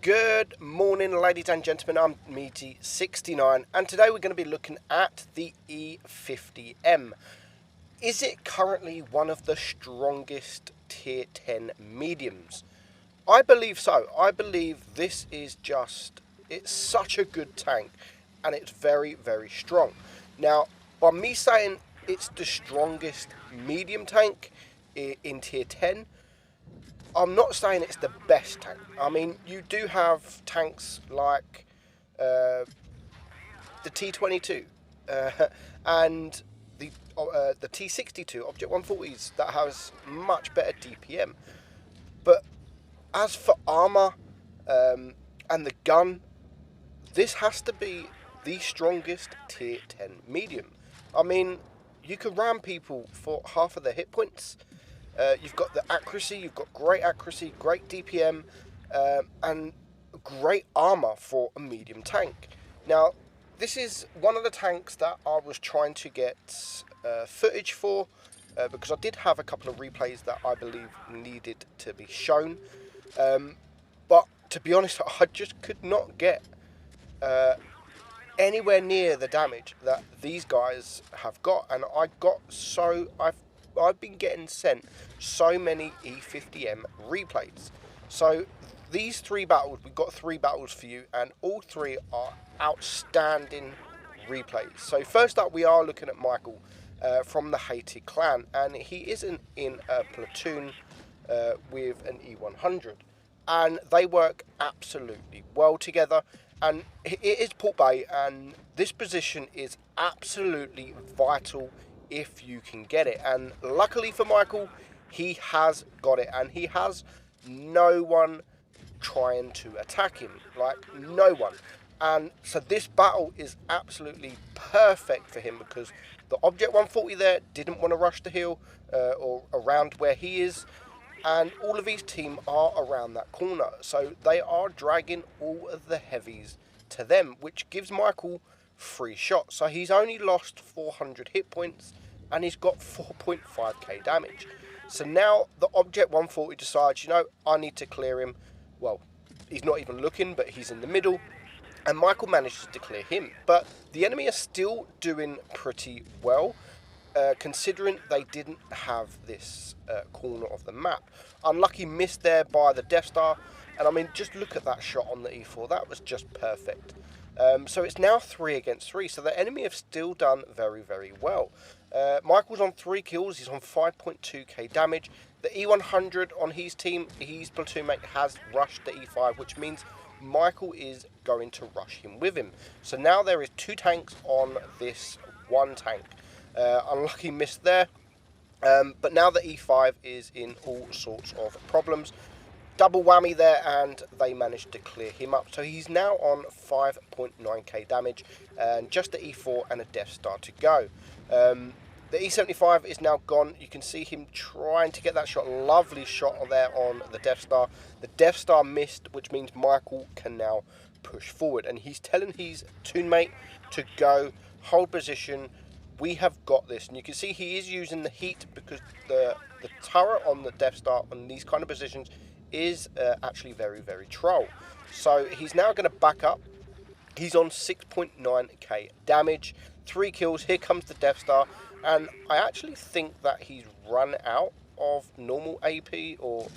Good morning, ladies and gentlemen. I'm Meadsy69, and today we're going to be looking at the E50M. Is it currently one of the strongest tier 10 mediums? I believe so. I believe this is it's such a good tank, and it's very, very strong. Now, by me saying it's the strongest medium tank in tier 10, I'm not saying it's the best tank. I mean, you do have tanks like the T22 and the T62 Object 140s that has much better DPM. But as for armour and the gun, this has to be the strongest tier 10 medium. I mean, you can ram people for half of their hit points. You've got the accuracy, you've got great accuracy, great DPM, and great armour for a medium tank. Now, this is one of the tanks that I was trying to get footage for, because I did have a couple of replays that I believe needed to be shown. But to be honest, I just could not get anywhere near the damage that these guys have got, and I've been getting sent so many E50M replays. So these three battles, we've got three battles for you, and all three are outstanding replays. So first up, we are looking at Michael from the Haiti clan, and he is in a platoon with an E100, and they work absolutely well together. And it is Port Bay, and this position is absolutely vital if you can get it. And luckily for Michael, he has got it, and he has no one trying to attack him, like no one. And so this battle is absolutely perfect for him, because the Object 140 there didn't want to rush the hill or around where he is, and all of his team are around that corner, so they are dragging all of the heavies to them, which gives Michael free shots. So he's only lost 400 hit points, and he's got 4.5k damage. So now the Object 140 decides, I need to clear him. Well, he's not even looking, but he's in the middle, and Michael manages to clear him. But the enemy are still doing pretty well, considering they didn't have this corner of the map. Unlucky miss there by the Death Star, and I mean, just look at that shot on the E4, that was just perfect. So it's now 3 against 3, so the enemy have still done very, very well. Michael's on 3 kills, he's on 5.2k damage. The E100 on his team, his platoon mate has rushed the E5, which means Michael is going to rush him with him. So now there is 2 tanks on this one tank. Unlucky miss there, but now the E5 is in all sorts of problems. Double whammy there, and they managed to clear him up. So he's now on 5.9k damage, and just the E4 and a Death Star to go. The E75 is now gone. You can see him trying to get that shot. Lovely shot there on the Death Star. The Death Star missed, which means Michael can now push forward, and he's telling his teammate to go, hold position. We have got this, and you can see he is using the heat, because the turret on the Death Star on these kind of positions is actually very, very troll. So he's now going to back up. He's on 6.9k damage, 3 kills. Here comes the Death Star, and I actually think that he's run out of normal AP or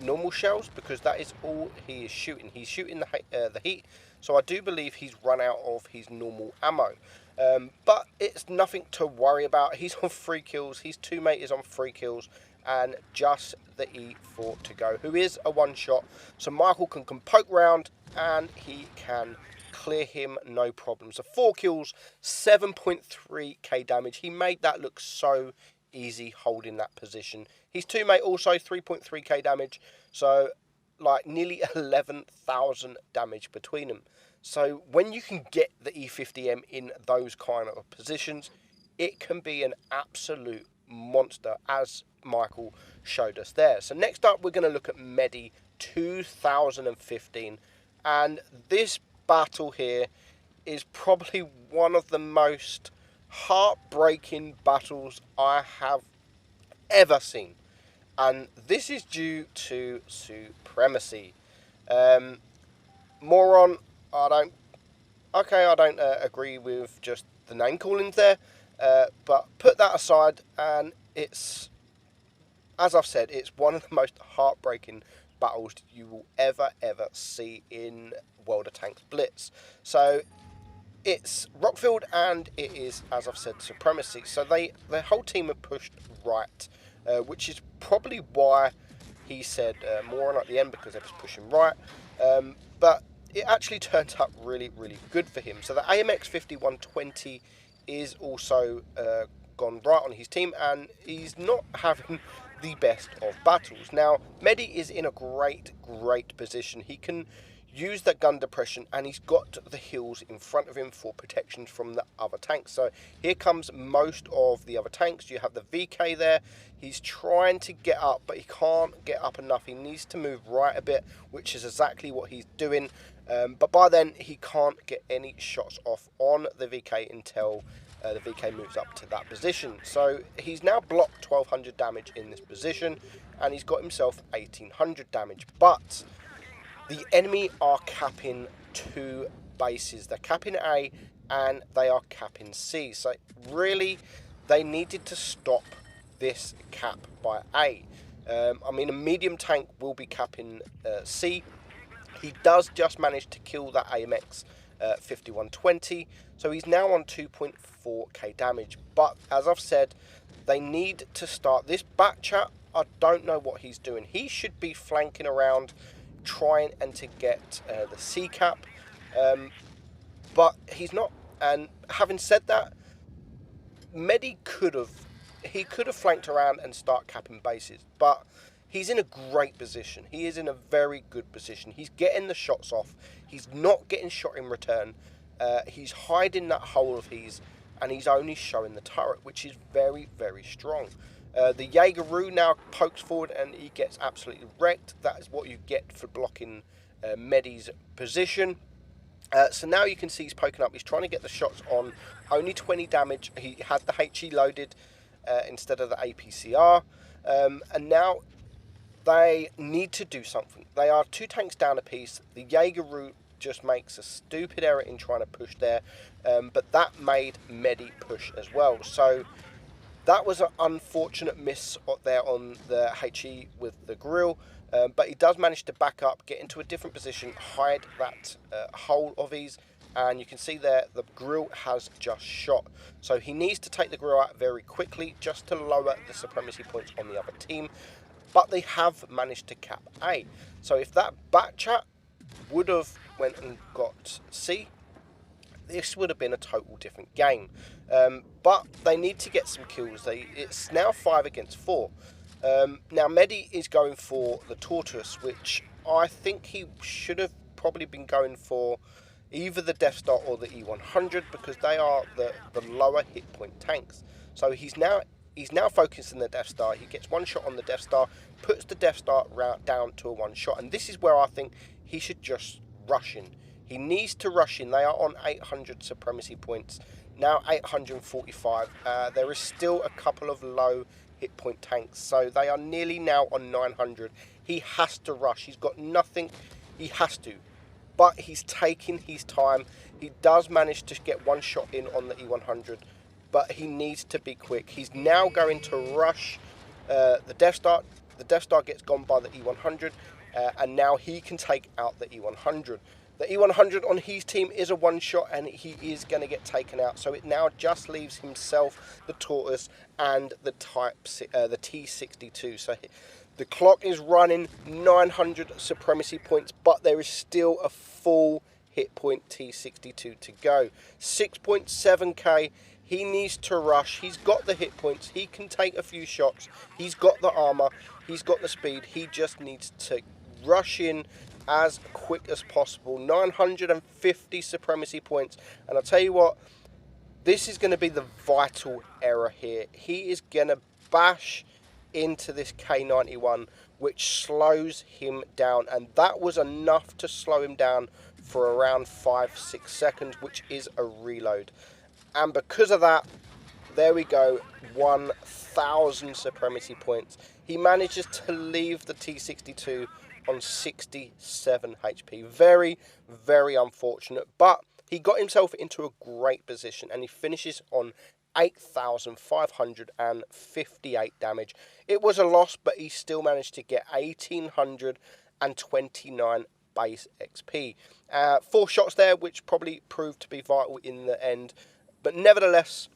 normal shells, because that is all he is shooting. He's shooting the heat, so I do believe he's run out of his normal ammo. But it's nothing to worry about. He's on 3 kills, his teammate is on 3 kills, and just the E4 to go, who is a one-shot. So Michael can poke round, and he can clear him no problem. So 4 kills, 7.3k damage. He made that look so easy holding that position. His teammate also 3.3k damage, so like nearly 11,000 damage between them. So when you can get the E50M in those kind of positions, it can be an absolute monster, as Michael showed us there. So next up, we're going to look at Medi 2015, and this battle here is probably one of the most heartbreaking battles I have ever seen, and this is due to supremacy. Moron, I don't. Okay, I don't agree with just the name callings there, but put that aside, and it's, as I've said, it's one of the most heartbreaking battles you will ever see in World of Tanks Blitz. So it's Rockfield and it is, as I've said, Supremacy. So the whole team have pushed right, which is probably why he said more on at the end, because they was pushing right. But it actually turned out really good for him. So the AMX 5120 is also gone right on his team, and he's not having the best of battles. Now, Medi is in a great position. He can use that gun depression, and he's got the hills in front of him for protection from the other tanks. So here comes most of the other tanks. You have the VK there. He's trying to get up, but he can't get up enough. He needs to move right a bit, which is exactly what he's doing. But by then, he can't get any shots off on the VK until the VK moves up to that position. So he's now blocked 1200 damage in this position, and he's got himself 1800 damage. But the enemy are capping two bases. They're capping A and they are capping C. So really, they needed to stop this cap by A. I mean, a medium tank will be capping C. He does just manage to kill that AMX 5120. So he's now on 2.4k damage. But as I've said, they need to start this back chat. I don't know what he's doing. He should be flanking around, trying and to get the C cap, but he's not. And having said that, Medi could have flanked around and start capping bases, but he's in a great position. He is in a very good position. He's getting the shots off. He's not getting shot in return. He's hiding that hole of his, and he's only showing the turret, which is very strong. The Jaegeru now pokes forward and he gets absolutely wrecked. That is what you get for blocking Medi's position. So now you can see he's poking up. He's trying to get the shots on. Only 20 damage. He had the HE loaded instead of the APCR. And now they need to do something. They are 2 tanks down a piece. The Jaegeru just makes a stupid error in trying to push there. But that made Medi push as well. So that was an unfortunate miss there on the HE with the grill, but he does manage to back up, get into a different position, hide that hole of his, and you can see there the grill has just shot. So he needs to take the grill out very quickly just to lower the supremacy points on the other team, but they have managed to cap A. So if that back chat would have went and got C, this would have been a total different game. But they need to get some kills. It's now 5 against 4. Now Medi is going for the Tortoise, which I think he should have probably been going for either the Death Star or the E100, because they are the lower hit point tanks. So he's now focusing the Death Star. He gets one shot on the Death Star, puts the Death Star down to a one shot, and this is where I think he should just rush in. He needs to rush in. They are on 800 supremacy points, now 845. There is still a couple of low hit point tanks, so they are nearly now on 900. He has to rush. He's got nothing. He has to. But he's taking his time. He does manage to get one shot in on the E100, but he needs to be quick. He's now going to rush the Death Star. The Death Star gets gone by the E100, and now he can take out the E100. The E100 on his team is a one-shot, and he is going to get taken out. So it now just leaves himself, the Tortoise, and the T62. So the clock is running 900 supremacy points, but there is still a full hit point T62 to go. 6.7k. He needs to rush. He's got the hit points. He can take a few shots. He's got the armor. He's got the speed. He just needs to rush in as quick as possible. 950 supremacy points, and I'll tell you what, this is going to be the vital error here. He is going to bash into this K91, which slows him down, and that was enough to slow him down for around 5-6 seconds, which is a reload. And because of that, there we go, 1000 supremacy points. He manages to leave the T62 on 67 HP. Very, very unfortunate, but he got himself into a great position and he finishes on 8,558 damage. It was a loss, but he still managed to get 1,829 base XP. 4 shots there, which probably proved to be vital in the end, but nevertheless,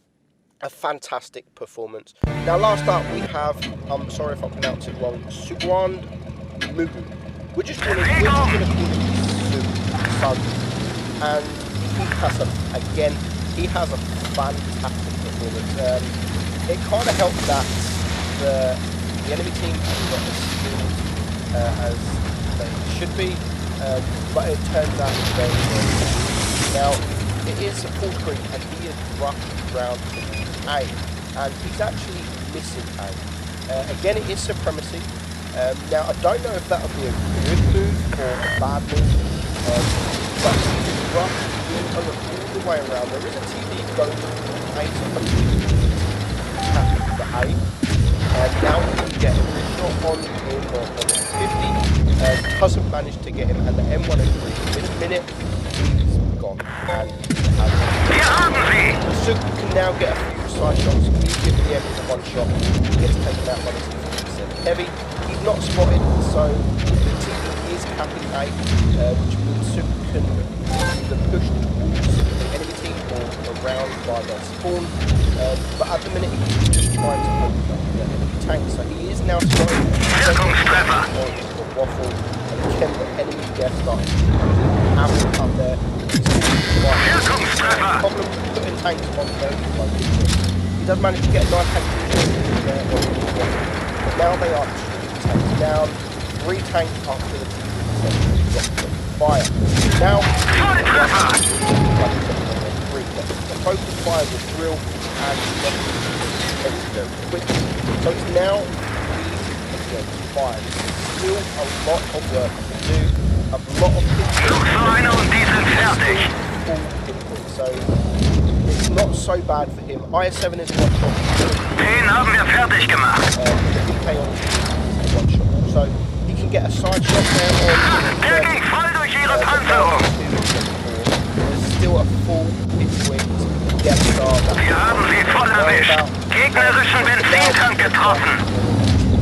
a fantastic performance. Now, last up we have, I'm sorry if I pronounce it wrong, Sugwand Mugu. We're just going to call him Sun, and he has a fantastic performance. It kind of helped that the enemy team hasn't got as skilled as they should be, but it turns out it's very good. Now, it is a full screen and he is rushed round towards A, and he's actually missing A. Again, it is supremacy. Now, I don't know if that would be a good move or a bad move, but he's rushed all the way around. There is a TV going to A, so the A. Now we can get a shot on him or on 50. Doesn't manage to get him, and the M103 this minute he's gone. And Suk can now get a few side shots. E50M is a one shot. He gets taken out by the T57 heavy. He's not spotted, so the TV is capping A, which means Suk can either push towards the enemy team or around by their spawn. But at the minute he's just trying to open up the enemy tank, so he is now spotted on the waffle, and again the enemy Death Star is hammering up there. Problem putting tanks on there. He does manage to get a nice tank there on the waffle, but now they are 2 tanks down, 3 tanks after the T-7 fire. Now the focus fire was real and very quick. So it's now 3 against 5. Still a lot of work to do. A lot of so it's not so bad for him. IS-7 is one shot. Den haben wir fertig gemacht. The DK on is one shot. So he can get a side shot there on Der ging voll durch ihre Panzerung. There's still a full hit-winged Death Star. Wir haben sie voll erwischt. Gegnerischen Benzintank getroffen.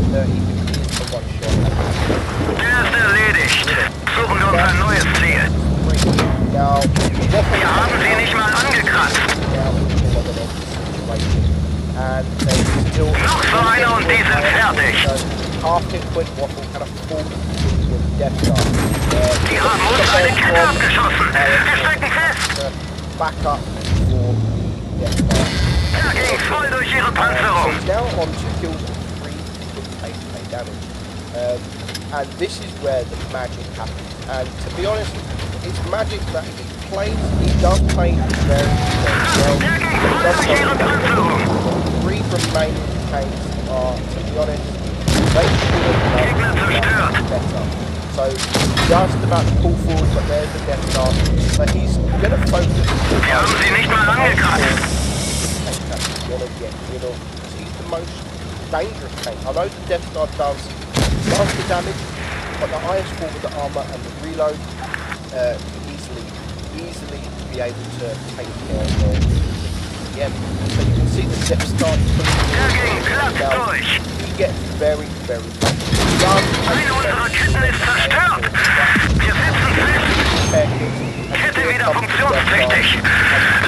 He is a one shot. Der ist erledigt. Suchen wir uns ein neues Ziel. Now, wir haben sie nicht mal angekratzt. Noch so einer und die sind fertig. Die haben uns eine Kette abgeschossen. Wir stecken fest. Der ging voll durch ihre Panzerung. And this is where the magic happens. And to be honest, it's magic that he does play very, very well. The 3 remaining tanks are, to be honest, they should have done better. So just about to pull forward, but there's the Death Star. So he's going to focus. Wir haben sie nicht mal angekratzt. He's the most dangerous tank. I know the Death Star does the damage, but the IS-4 with the armour and the reload can easily be able to take care of the EM. So you can see the Death Star now. He gets very, very bad. Eine unserer Ketten ist zerstört. Wir sitzen fest. Kette wieder funktionstüchtig.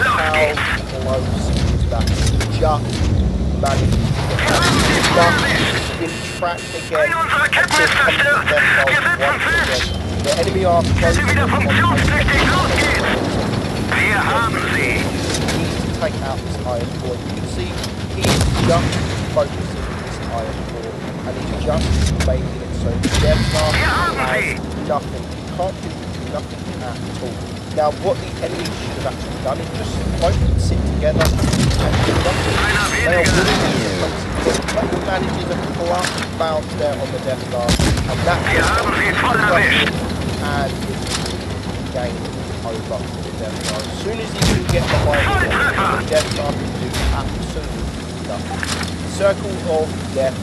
Los geht's. Just managed to get trapped again. Eine unserer Ketten ist zerstört. Wir sitzen fest. The enemy are Kette wieder funktionstüchtig. Los geht's. Wir haben sie. Take out this IS-4. You can see he's just focusing this IS-4 and he's just making it so the Death Star has nothing. He can't do nothing at all. Now what the enemy should have actually done is just both sit together and do nothing. They are willing to but he manages a clutch bounce there on the Death Star, and that's and game over for the Death Star. As soon as he can get behind the Death Star can do absolutely nothing. Circle of Death is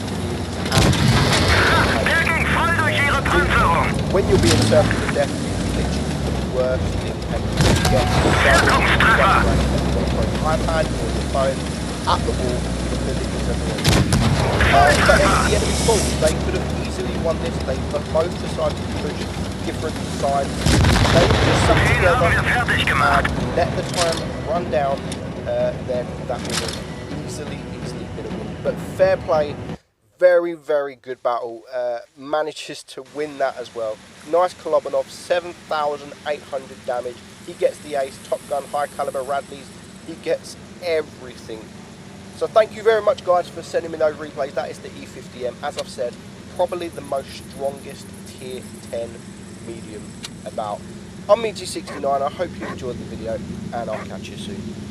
absolutely Ihre Panzerung! When you'll be in circle of death, it's literally the worst thing, and you get Wirkungstreffer! iPad or your phone at the wall because it is annoying. But it's the enemy's fault. They could have easily won this. They both decided to push different sides. They just sat together and let the time run down. Then that would have easily been a win. But fair play. Very, very good battle. Manages to win that as well. Nice Kolobanov, 7,800 damage. He gets the ace, Top Gun, high caliber Radleys. He gets everything. So thank you very much, guys, for sending me those replays. That is the E50M. As I've said, probably the most strongest tier 10 medium about. I'm Meadsy69. I hope you enjoyed the video, and I'll catch you soon.